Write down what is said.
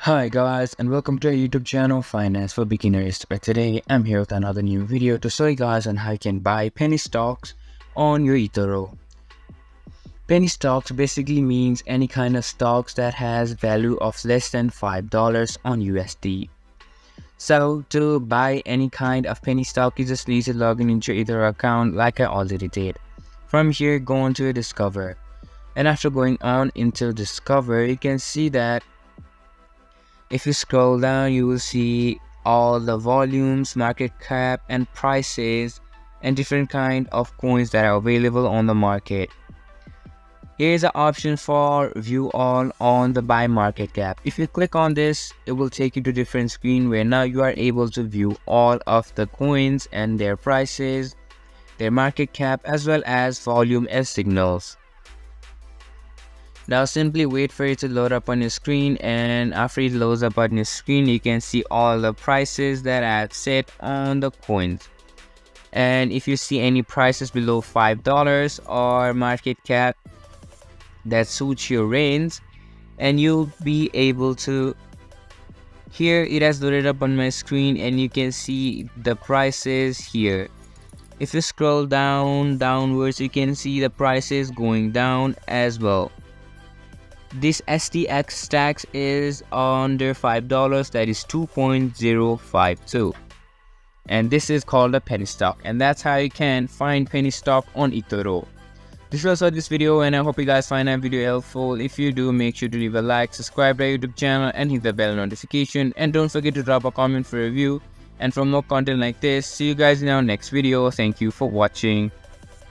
Hi guys, and welcome to our YouTube channel Finance for Beginners. But today I'm here with another new video to show you guys on how you can buy penny stocks on your Etoro. Penny stocks basically means any kind of stocks that has value of less than $5 on USD. So to buy any kind of penny stock, you just need to log in into your Etoro account like I already did. From here, go on to Discover. And after going on into Discover, you can see that if you scroll down, you will see all the volumes, market cap, and prices, and different kind of coins that are available on the market. Here is an option for view all on the buy market cap. If you click on this, it will take you to different screen where now you are able to view all of the coins and their prices, their market cap, as well as volume as signals. Now simply wait for it to load up on your screen, and after it loads up on your screen, you can see all the prices that I have set on the coins. And if you see any prices below $5 or market cap that suits your range, and you'll be able to, here it has loaded up on my screen and you can see the prices here. If you scroll downwards, you can see the prices going down as well. This STX stacks is under $5, that is 2.052, and this is called a penny stock, and that's how you can find penny stock on Etoro. This was all this video, and I hope you guys find that video helpful. If you do, make sure to leave a like, subscribe to our YouTube channel, and hit the bell notification, and don't forget to drop a comment for a review. And for more content like this, see you guys in our next video. Thank you for watching.